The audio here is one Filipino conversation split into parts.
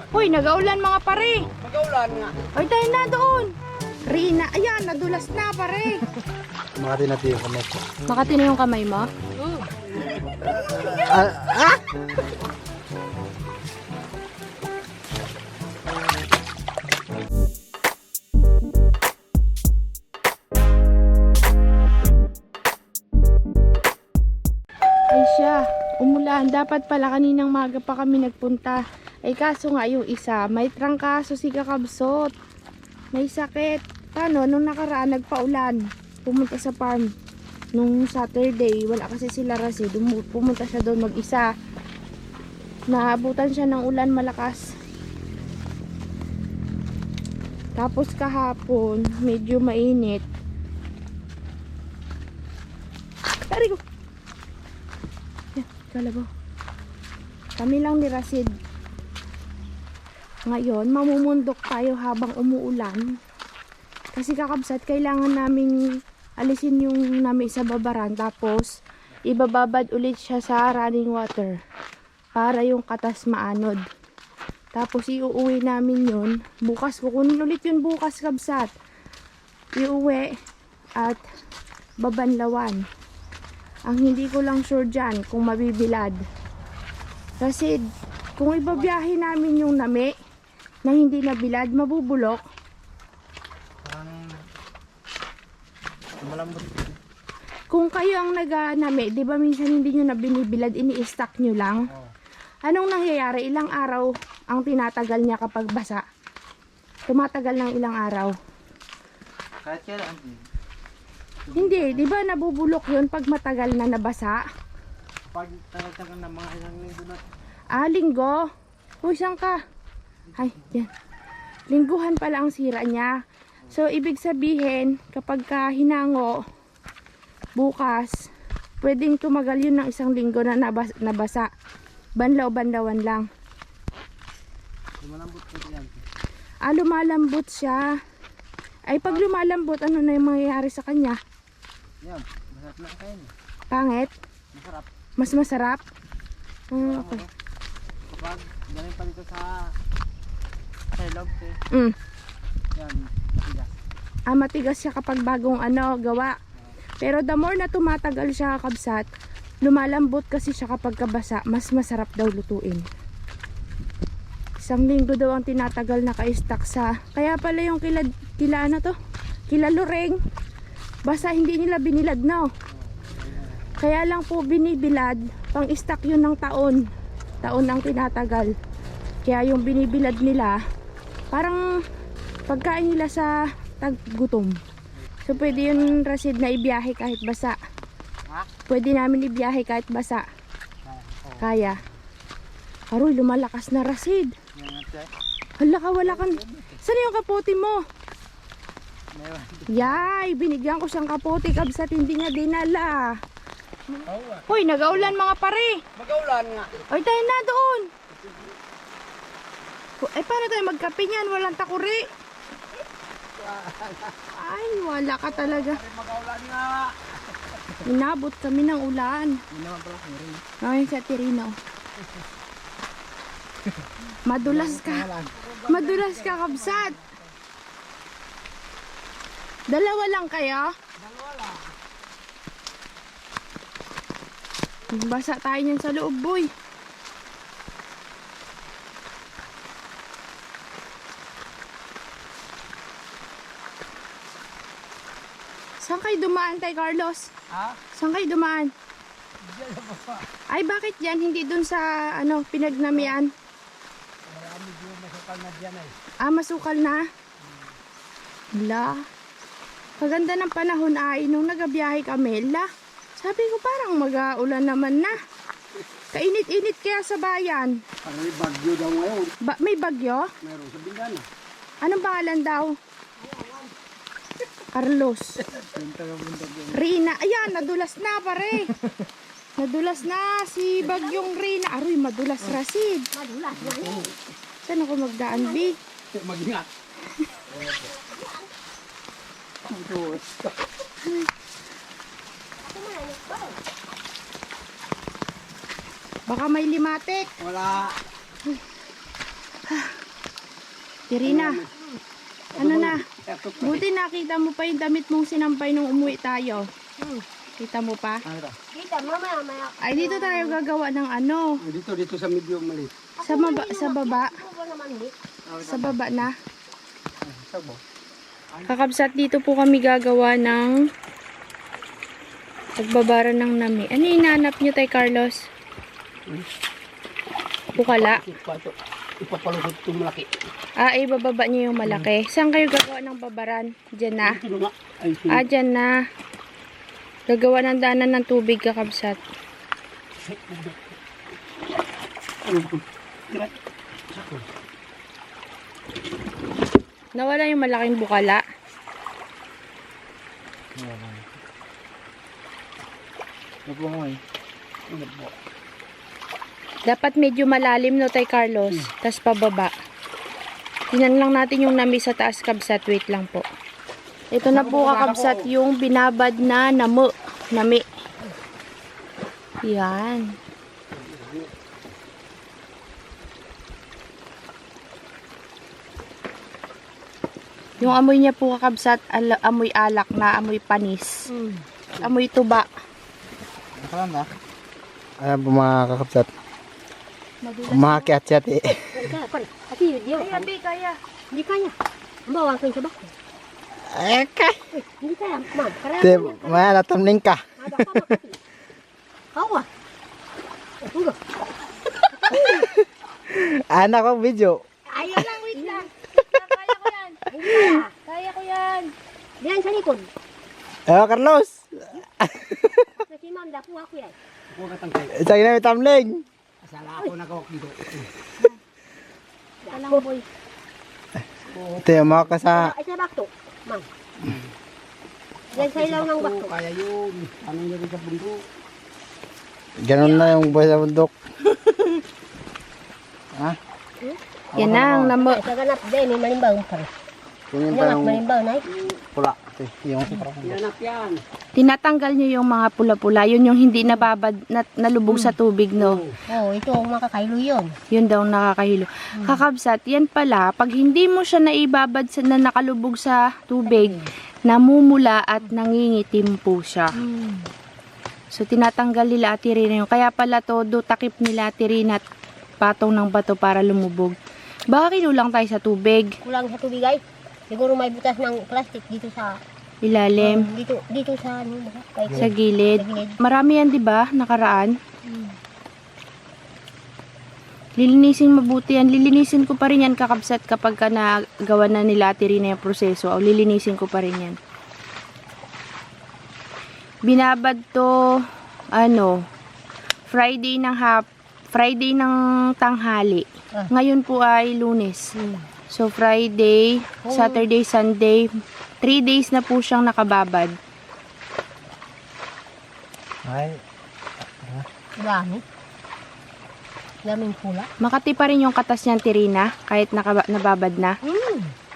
Hoy, nag-aulan mga pare. Mag-aulan nga. Hoy, tayo na doon. Rina, ayan, nadulas na pare. Makati natin yung kamay ko. Makati na yung kamay mo? Ay siya, umulan. Dapat pala kaninang maga pa kami nagpunta. Ay kaso nga yung isa, may trangkaso si kakabsot. May sakit. Paano? Nung nakaraan nagpaulan. Pumunta sa farm. Nung Saturday, wala kasi sila Rasid. Pumunta siya doon mag-isa. Naabutan siya ng ulan malakas. Tapos kahapon, medyo mainit. Tari ko! Yan, kalabaw. Kami lang ni Rasid. Ngayon, mamumundok tayo habang umuulan. Kasi kakabsat, kailangan naming alisin yung namin sa babaran. Tapos, ibababad ulit siya sa running water. Para yung katas maanod. Tapos, iuuwi namin yun. Bukas, kukunin ulit yun bukas, kabsat. Iuwi at babanlawan. Ang hindi ko lang sure dyan kung mabibilad. Kasi, kung ibabiyahe namin yung nami, na hindi nabilad, mabubulok. Parang malambot. Kung kayo ang nag-nami, di ba minsan hindi nyo na binibilad, ini-stack nyo lang? Oh. Anong nangyayari? Ilang araw ang tinatagal niya kapag basa? Tumatagal ng ilang araw. Kahit kailan. Hindi, di ba nabubulok yun pag matagal na nabasa? Pag tagal-tagal na mga ilang linggo na. Linggo. Uy, saan ka? Ay, yan. Lingguhan pala ang sira niya. So, ibig sabihin, kapag ka hinango, bukas, pwedeng tumagal yun ng isang linggo na nabasa. Banlaw-banlawan lang. Malambot po yan. Lumalambot siya. Ay, pag lumalambot, ano na yung mangyayari sa kanya? Yan, masarap na kain. Pangit? Masarap. Mas masarap? Okay. Kapag galing pa dito sa loob eh. Yan, matigas. Matigas siya kapag bagong gawa. Pero the more na tumatagal siya kabsat, lumalambot kasi siya kapag kabasa, mas masarap daw lutuin. Isang linggo daw ang tinatagal na ka-stack sa, kaya pala yung kila Loreng, basta hindi nila binilad na. Kaya lang po binibilad, pang stack yun ng taon ang tinatagal. Kaya yung binibilad nila, parang pagkain nila sa taggutom. So pwede yun Rasid na ibiyahe kahit basa. Pwede namin ibiyahe kahit basa. Kaya. Aroy, lumalakas na Rasid. Hala ka, wala kang... Saan yung kapote mo? Yay, binigyan ko siyang kapote kabsat, hindi niya dinala. Hoy, nag-aulan mga pare. Mag-aulan nga. Hoy, tayo na doon. Ay, paano tayo magkape niyan? Walang takuri. Ay, wala ka talaga. Mag-aulan nga. Inabot kami ng ulan. Hindi naman pala kung rin. Ay, sa Tirino. Madulas ka. Madulas ka, kabsat. Dalawa lang kayo? Dalawa lang. Basa tayo niyan sa loob, boy. Saan kayo dumaan, Tay Carlos? Ha? Saan kayo dumaan? Diyan na ba? Ay, bakit yan? Hindi dun sa, pinagnamian? Marami din masukal na dyan eh. Masukal na? Hala. Kaganda ng panahon ay, nung nagabiyahe kami, sabi ko parang mag-aulan naman na. Kainit-init kaya sa bayan. Parang may bagyo daw ngayon. May bagyo? Meron sa Bingana. Anong pangalan daw? Carlos. Rina. Ayan, nadulas na pare. Nadulas na si Bagyong Rina. Aroy, madulas Rasid. Madulas na. Saan ako magdaan, B? Mag-ingat. Baka may limatik. Wala. Tirina, ano na? Buti nakita mo pa yung damit mong sinampay nung umuwi tayo. Kita mo pa? Kita, mamaya. Ay, dito tayo gagawa ng ano. Dito sa medyo maliit. Sa baba. Ako naman, Nick. Sa baba na. Kakabsat, dito po kami gagawa ng pagbabara ng nami. Ano yung hinahanap nyo tayo, Carlos? Bukala? Ipapalugod itong malaki. Ah, ibababa nyo yung malaki. Saan kayo gagawa ng babaran? Diyan na? Ito na nga. Ay, Ah, dyan na. Gagawa ng daanan ng tubig, kakabsat. Nawala yung malaking bukala. Dapat medyo malalim no tay Carlos. Tas pababa. Tinan lang natin yung nami sa taas, kabsat. Wait lang po. Ito na po kakabsat yung binabad na nami. Yan. Yung amoy niya po kakabsat, amoy alak na, amoy panis. Amoy tuba. Nakalan na. Ayan po mga kakapsat. Umakiat-kiat eh. Ati, yun. Abi, kaya. Hindi kaya. Bawa kayo sa bako. Eka. Hindi kaya, ma'am. Karaya Te, maya natamling ka. Ada pa makati. Kawa. Tunggu. Anak ko video. Ayaw lang, wait lang. Kaya ko yan. Hindi kaya. Kaya ko yan. Diyan sa likod. Carlos. Kasi ma'am, dapo ako yan. Huwag ka tangkay. Sa ginamit tamling. Asala ako nagawak dito. Alang boy. Te, mga ka sa... Ay, sa bakto. Ma'am. Diyan sa ilaw ng bakto. Kaya yun. Ano yun rin sa bundok? Ganun na yung buhay sa bundok. Ha? Yan na ang Ay, sa ganap din, may malimbaw pa rin. Kunin pa Yan, yung malimbaw na eh. pula. Te, yung... Yanap yan. Tinatanggal nyo yung mga pula-pula. Yun yung hindi nababad, nalubog sa tubig, no? Oh, ito ang makakailo yun. Yun daw ang nakakahilo. Kakabsat, yan pala, pag hindi mo siya naibabad na nakalubog sa tubig, namumula at nangingitim po siya. So, tinatanggal nila Ate Rina yun. Kaya pala todo takip nila Ate Rina at patong ng bato para lumubog. Baka kinulang tayo sa tubig. Kulang sa tubig ay. Siguro may butas ng plastic dito sa... Ilalim, dito sa ano ba? Kahit sa gilid. sa gilid. Marami yan, di ba? Nakaraan. Lilinisin mabuti yan. Lilinisin ko pa rin yan, kakabsat, kapag ka nagawa na nila Ate Rina yung proseso. O, lilinisin ko pa rin yan. Binabad to, Friday ng tanghali. Ngayon po ay Lunes. So, Friday, Saturday, Sunday, 3 days na po siyang nakababad. Ay, Dami. Daming pula. Makati pa rin yung katas niyan, Tirina, kahit nababad na.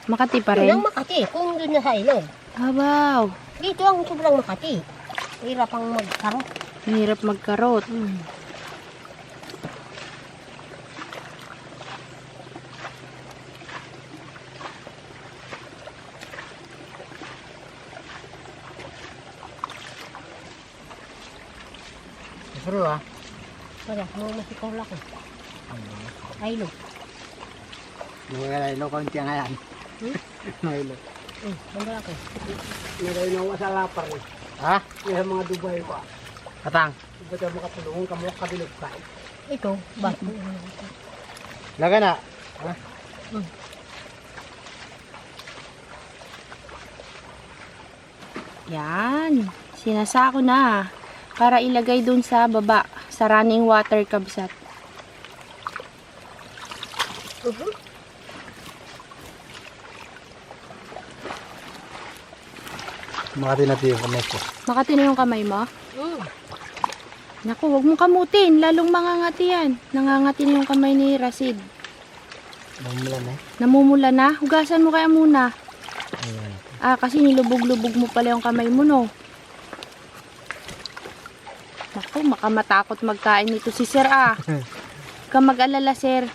Makati pa Yun rin. ang Makati. Kung doon na sa ilog. Abaw, Dito ang sobrang Makati. Hirap ang magkarot. hirap magkarot. Suru ah. Wala, mga masikaw lang ko. Ay, ilog. Nagalailo ko yung tiyangayan. Nagalailo. Banda ako. Meron yung masalapar eh. Ha? Kaya mga Dubai pa. Katang. Ba't yung makatulungan ka mo kabilog ka eh. Ito, ba? Laga na. Ha? Yan. Sinasako na. Para ilagay dun sa baba. Sa running water, kabsat. Makati natin yung kamay ko. Makati na yung kamay mo? Naku, huwag mong kamutin. Lalong mangangati yan. Nangangati na yung kamay ni Rasid. Mamulan eh. Namumula na. Hugasan mo kaya muna. Ayan. Ah, kasi nilubog-lubog mo pala yung kamay mo, no? Naku, makamatakot magkain nito si Sir, ah. Huwag ka mag-alala, Sir.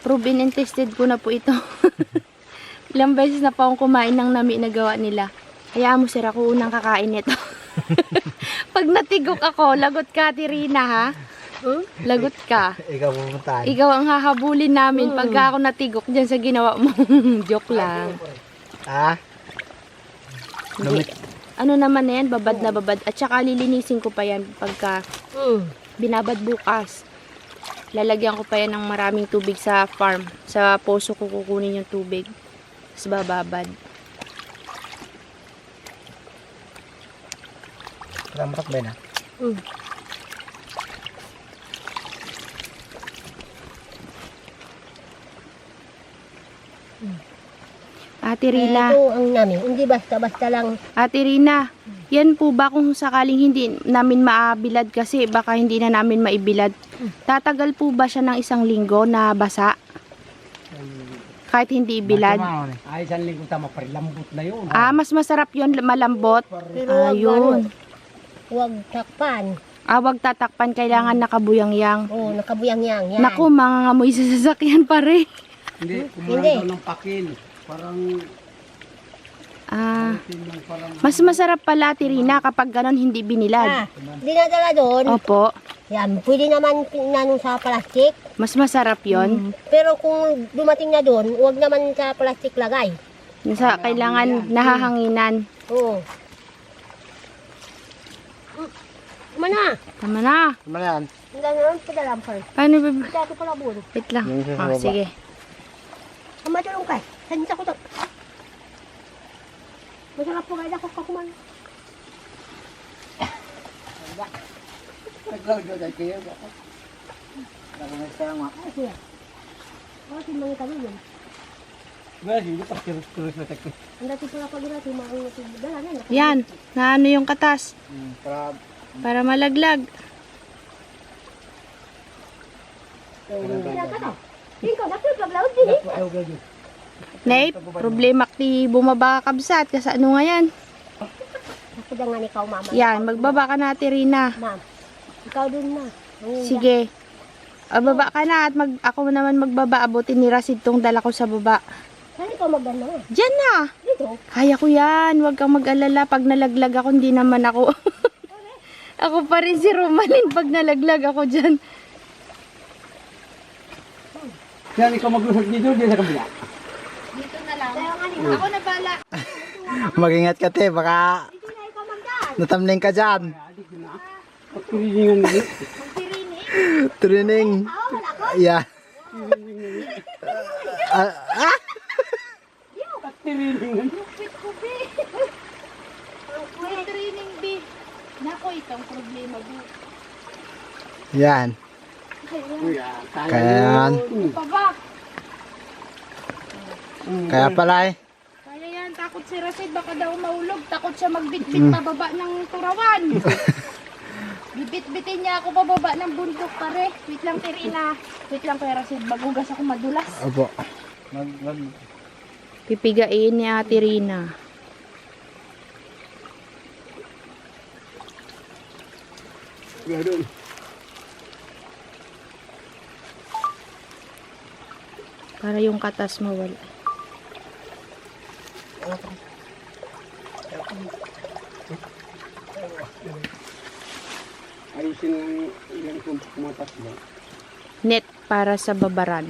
Proven and tested ko na po ito. Ilang beses na pa akong kumain ng nami na gawa nila. Hayaan mo sir, ako unang kakain nito. Pag natigok ako, lagot ka, Tirina, ha? Lagot ka. Ikaw pumuntahan. Ikaw ang hahabulin namin pagka ako natigok dyan sa ginawa mo. Joke lang. Ah? Hindi. Ano naman na yan, babad na babad. At saka lilinisin ko pa yan pagka binabad bukas. Lalagyan ko pa yan ng maraming tubig sa farm. Sa poso ko kukunin yung tubig. Tapos bababad. Ramatak ba na? Ate Rina. Ito ang namin. Hindi basta-basta lang. Ate Rina, yan po ba kung sakaling hindi namin maabilad kasi baka hindi na namin maibilad? Tatagal po ba siya ng 1 linggo na basa? Kahit hindi ibilad? Ay, isang linggo tama pa rin. Lambot na yun. Mas masarap yun, malambot. Pero wag, Ayun. Huwag takpan. Wag tatakpan, kailangan nakabuyang-yang. Oo, nakabuyang-yang. Yan. Naku, mangangamoy sa sasakyan pare. Hindi, Hindi. kumulang daw ng pakil. Parang, parang, Mas masarap pala, Tirina, kapag ganon hindi binilad. Dinadala doon. Opo, Yan, pwede naman pinanong sa plastic. mas masarap yon. Pero kung dumating na doon, huwag naman sa plastic lagay. Kailangan nahahanginan. Oo. Mana? Tama na. Tama na yan. Hindi naman padalang pa rin. Paano ba? Dati pala bulo. Wait lang. Yung sa baba. Sige. Ang matulong ka. Sanita ko to. Masarap po kaya ako kakuman. naglalagay kayo. Ay, siya. Oh, si mga tabi yun. Well, hindi pa kirus-kirus na tayo. Ang dati pala pag natin, mga dala na. Yan. Na ano yung katas. Para Para malaglag. Kaya ka to. Tingko, napipag laod din eh. Ayaw gagawin. Naip, problema ti bumaba ka kabsat. Kasi ano nga yan? Ako da nga ni ikaw, mama. Yan, magbaba ka na, Tirina. Ma'am, ikaw dun na. Sige. Baba ka na at ako naman magbaba. Abutin ni Rasid tong dala ko sa baba. Saan ikaw maganda nga? Diyan na. Dito. Kaya ko yan. Huwag kang mag-alala. Pag nalaglag ako, hindi naman ako. Ako pa rin si Romalyn pag nalaglag ako dyan. Yan, ikaw maglusot dito, dito sa kabila. Dito na lang. Ako na bala. mag-ingat ka te, baka Dito na ikaw magdaan. natamling ka dyan. Pagpililingan na yun. Training. Yeah. Pagpililingan. Training B. Nako, itong problema B. Yan. Kaya yan. Paba. Kaya pala eh. Kaya yan, takot si Rasid. Baka daw maulog. Takot siya magbitbit pababa ng turawan. Bibit-bitin niya ako pababa ng bundok pare. Wait lang, Tirina. Wait lang, Kuya Rasid. Magugas ako madulas. Opo. Pipigain ni Ate Rina. Ganun. Para yung katas mawala. Ayusin ang ilang kumatas ba? Net para sa babaran.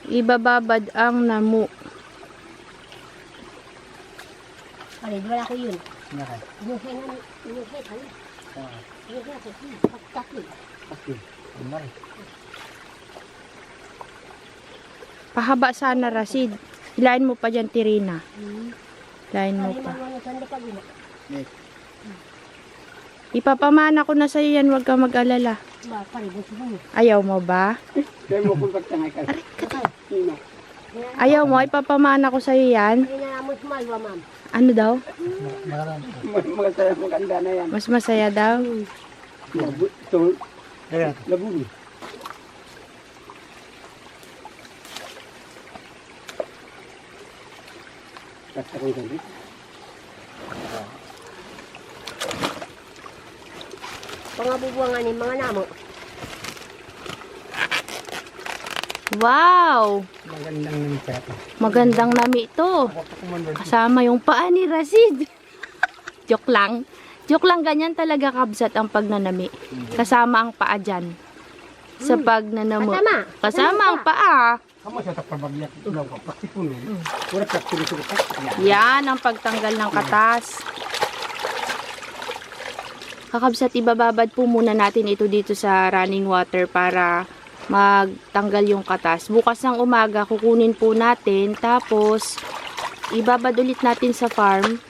Ibababad ang namu. Pare, wala ko yun. Okay. Inuhin na. Ano? Inuhin ako. Pagkakil. Pahaba sana, Rasid. Hilahin mo pa dyan, Tirina. Hilahin mo pa. Ipapamana ko na sa'yo yan. Huwag kang mag-alala. Pare, gusto mo. Ayaw mo ba? Kaya mo kung pagtangay ka. Sino? Ayaw mo? Ipapamana ko sa'yo yan. Pare na mo sumalwa, ma'am. Ano daw? Mga saya maganda na yan. Mas masaya daw. Ito, labuli. Kasta kong sabi. Pangabubuangan ni mga namo. Wow! Magandang naman siya. Magandang nami ito. Kasama yung paa ni Rasid. Joke lang. Joke lang, ganyan talaga kabsat ang pagnanami. Kasama ang paa dyan. Sa pagnanamo. Kasama ang paa. Kamu sa tapabagyak ito lang ko. Paktipon nun. Wala kaktilisukat. Yan ang pagtanggal ng katas. Kakabsat, ibababad po muna natin ito dito sa running water para magtanggal yung katas. Bukas ng umaga, kukunin po natin. Tapos, ibabad ulit natin sa farm.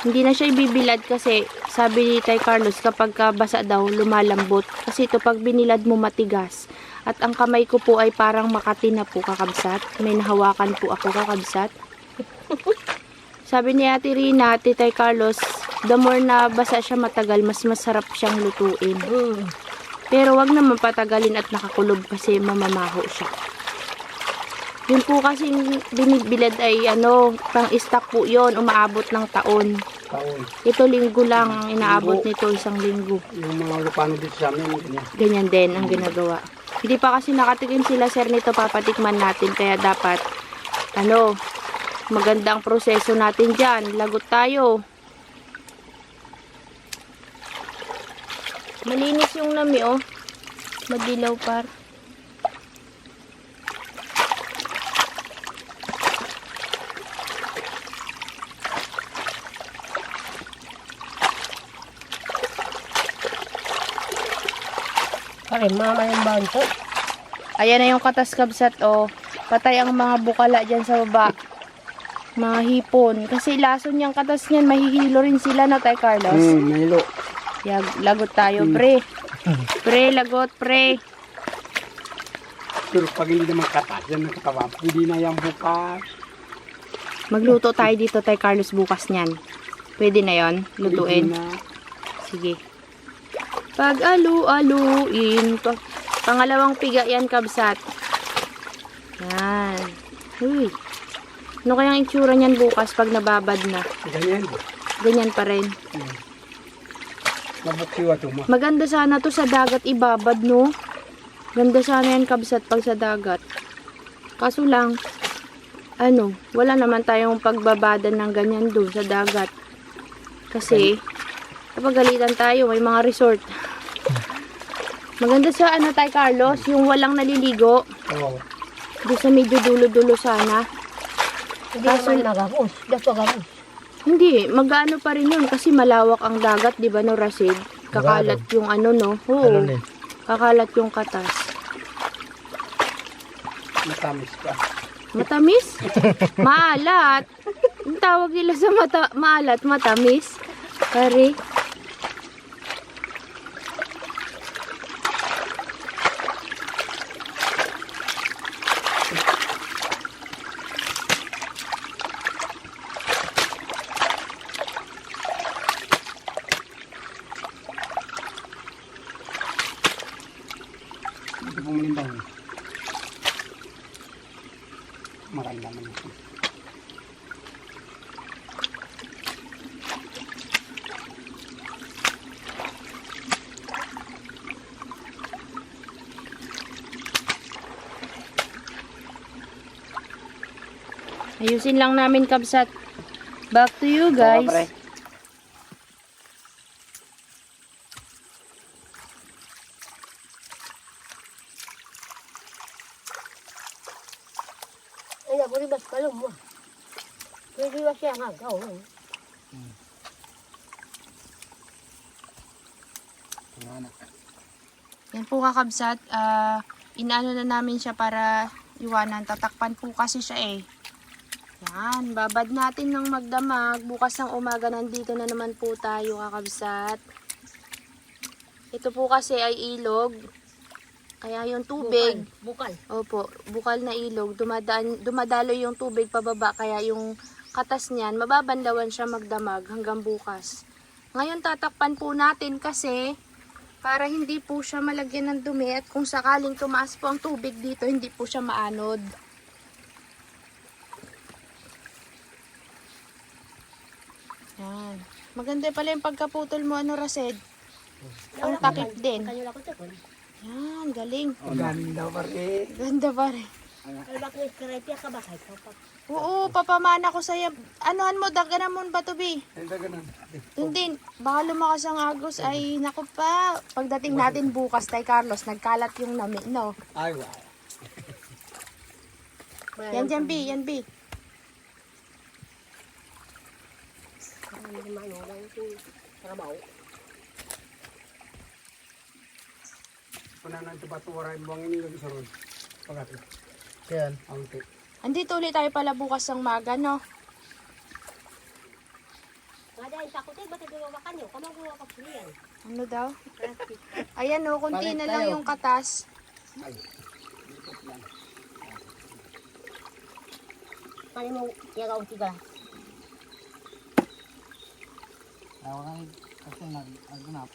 Hindi na siya ibibilad kasi sabi ni Tay Carlos kapag basa daw lumalambot. Kasi ito pag binilad mo matigas. At ang kamay ko po ay parang Makati na po, kakabsat. May nahawakan po ako, kakabsat. Sabi ni Ate Rina, Ate Tay Carlos, the more na basa siya matagal, mas masarap siyang lutuin. Pero wag naman patagalin at nakakulob kasi mamamaho siya. Yun po kasi binibilad ay pang-stock po yon, umaabot ng taon. Ito linggo lang ang inaabot nito, isang linggo. Yung mga lupano dito sa amin, ganyan. Ganyan din ang ginagawa. Hindi pa kasi nakatikim sila sir nito, papatikman natin. Kaya dapat, magandang proseso natin dyan. Lagot tayo. Malinis yung nami, oh. Madilaw par. Pare, mama yung banto. Ayan na yung katas kabsat, oh. Patay ang mga bukala dyan sa baba. Mga hipon. Kasi lason niyang katas niyan, mahihilo rin sila na Tay Carlos. Mahilo. Lagot tayo, pre. Pre, lagot, pre. Pero pag hindi naman katas, yan ang katawa. Hindi na yan bukas. Magluto tayo dito, Tay Carlos, bukas niyan. Pwede na yon, lutuin. Pwede na. Sige. Pag alu-aluin. Pangalawang piga yan, kabsat. Yan. Uy. Ano kayang itsura niyan bukas pag nababad na? Ganyan. Ganyan pa rin. Mabukiwa ito mo. Maganda sana to sa dagat ibabad, no? Ganda sana yan, kabsat, pag sa dagat. Kaso lang, wala naman tayong pagbabadan ng ganyan doon sa dagat. Kasi, kapagalitan tayo, may mga resort. Maganda sa Tay Carlos, yung walang naliligo. Oo. Doon sa medyo dulo-dulo sana. Hindi naman nagapos. Dapagapos. Hindi, mag-ano pa rin yun kasi malawak ang dagat, di ba, no, Rasid? Kakalat yung no? Oo. Kakalat yung katas. Matamis ka. Matamis? Maalat. Ang tawag nila sa maalat, matamis. Pare. Ito pong malimbaw. Maganda naman ito. Ayusin lang namin, kabsat. Back to you, guys. Ay, ako rin kalong mo. Pwede ba siya nga? Yan po, kakabsat. Inaano na namin siya para iwanan. Tatakpan po kasi siya eh. Yan, babad natin ng magdamag. Bukas ng umaga nandito na naman po tayo, kakabsat. Ito po kasi ay ilog. Kaya yung tubig, Bukal. opo, bukal na ilog, dumadalo yung tubig pababa. Kaya yung katas niyan, mababanlawan siya magdamag hanggang bukas. Ngayon tatakpan po natin kasi para hindi po siya malagyan ng dumi at kung sakaling tumaas po ang tubig dito, hindi po siya maanod. Yan. Maganda pala yung pagkaputol mo, Rasid. Ang takip din. Kanyo lang ko ito. Yan. ang galing. Ganda pa rin. Ganda pa rin. Ay, bakit karaypya ka ba? Kahit pa. Oo, papamana ko sa'yo. Anuhan mo, daganan mo ba to, Bi? Ganda ganun. Hindi, baka lumakas ang agos. Ay, naku pa. Pagdating natin bukas, Tay Carlos, nagkalat yung nami, no? Ay, wow. Yan dyan, Bi, yan, Bi. Pananan ito ba tuwaray buwang ini lagi sa ron. Pagkat. Yan. Auntie. Andito ulit tayo pala bukas ng maga, no? Nga dahil sa kutin, ba't nagawa ka nyo? Kamagawa ka po yan. Ano daw? Ayan, no, kunti na lang yung katas. Paano mo yagaw tiga? Ako nga kasi nag-agunap.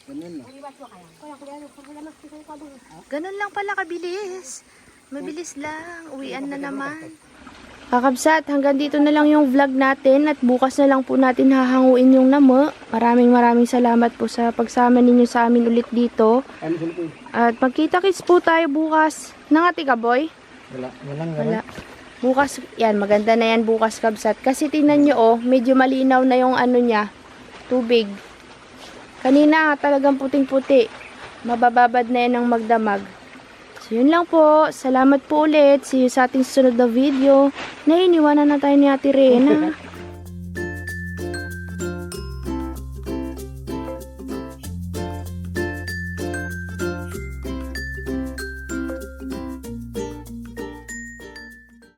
Uriwas mo kaya? Kaya kaya ano, kaya mas kita yung kabul. Ganun lang pala kabilis. Mabilis lang. Uwian na naman. Kakabsat, hanggang dito na lang yung vlog natin at bukas na lang po natin hahanguin yung namo. Maraming salamat po sa pagsama ninyo sa amin ulit dito. Ano sila po? At magkita-kits po tayo bukas. Nangati ka, boy? Walang Wala. Bukas, yan, maganda na yan bukas, kabsat. Kasi tingnan nyo, oh, medyo malinaw na yung ano niya, tubig. Kanina, talagang puting-puti. Mabababad na yan ng magdamag. So, yun lang po. Salamat po ulit. See you sa ating susunod na video. Na iniwanan na tayo ni Ate Rena.